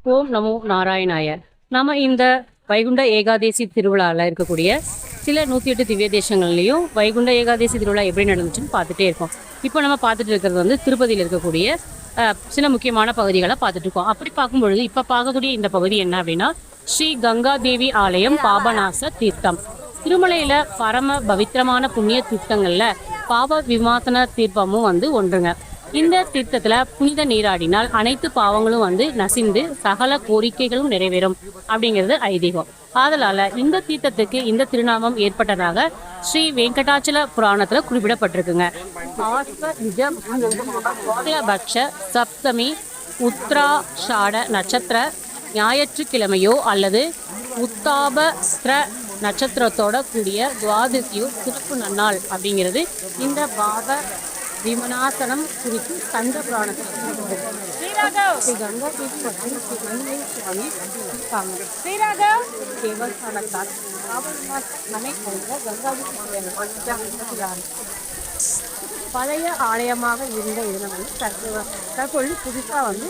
ஓம் நமோ நாராயணாய. நம்ம இந்த வைகுண்ட ஏகாதேசி திருவிழாவில் இருக்கக்கூடிய சில 108 திவ்ய தேசங்கள்லையும் வைகுண்ட ஏகாதேசி திருவிழா எப்படி நடந்துச்சுன்னு பார்த்துட்டே இருக்கோம். இப்போ நம்ம பார்த்துட்டு இருக்கிறது வந்து திருப்பதியில் இருக்கக்கூடிய சில முக்கியமான பகுதிகளை பார்த்துட்டு இருக்கோம். அப்படி பார்க்கும்பொழுது இப்போ பார்க்கக்கூடிய இந்த பகுதி என்ன அப்படின்னா ஸ்ரீ கங்கா தேவி ஆலயம் பாபநாச தீர்த்தம். திருமலையில பரம பவித்திரமான புண்ணிய தீர்த்தங்கள்ல பாவ விமாசன தீர்த்தமும் வந்து ஒன்றுங்க. இந்த தீர்த்தத்துல புனித நீராடினால் அனைத்து பாவங்களும் வந்து நசிந்து சகல கோரிக்கைகளும் நிறைவேறும் அப்படிங்கிறது ஐதீகம். ஆதலால இந்த தீர்த்தத்துக்கு இந்த திருநாமம் ஏற்பட்டதாக ஸ்ரீ வெங்கடாச்சல புராணத்துல குறிப்பிடப்பட்டிருக்குங்க. பட்ச சப்தமி உத்ராஷாட நட்சத்திர ஞாயிற்றுக்கிழமையோ அல்லது உத்தாபஸ்திர நட்சத்திரத்தோட கூடிய துவாதசியோ சிறப்பு நன்னாள் அப்படிங்கிறது இந்த பாவ விமனாசனம் குறித்து ஸ்கந்த புராணத்தில் தேவஸ்தானத்தால் பழைய ஆலயமாக இருந்த இடம் வந்து தற்பொழுது புதுசாக வந்து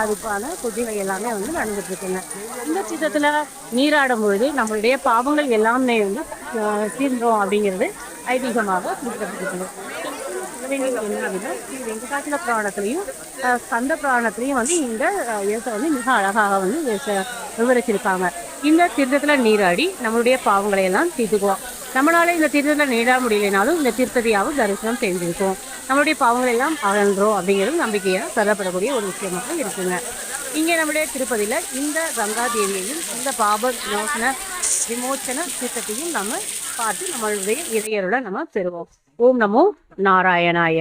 அதுக்கான பூஜைகள் எல்லாமே வந்து நடந்துட்டு இருக்குங்க. இந்த சித்தத்தில் நீராடும் பொழுது நம்மளுடைய பாவங்கள் எல்லாமே வந்து தீர்ந்தோம் அப்படிங்கிறது ஐதீகமாக குறிப்பிடப்பட்டிருக்கணும். என்ன அப்படின்னா ஸ்ரீ வெங்கடாச்சல புராணத்திலையும் ஸ்கந்த புராணத்திலையும் வந்து இந்த இடத்தை வந்து மிக அழகாக வந்து விவரிச்சிருக்காங்க. இந்த தீர்த்தத்தில் நீராடி நம்மளுடைய பாவங்களை எல்லாம் தீர்த்துக்குவோம். நம்மளால இந்த தீர்த்தத்தில் நீராட முடியலைனாலும் இந்த தீர்த்தத்தையாவது தரிசனம் செஞ்சிருக்கோம். நம்மளுடைய பாவங்கள் எல்லாம் அகன்றோம் அப்படிங்கிறது நம்பிக்கையாக கருதப்படக்கூடிய ஒரு விஷயமாக இருக்குங்க. இங்கே நம்முடைய திருப்பதியில் இந்த கங்கா தேவியையும் இந்த பாப விமோச்சன தீர்த்தத்தையும் நம்ம பார்த்து நம்மளுடைய இறையருடன் நம்ம பெறுவோம். ஓம் நமோ நாராயணாய.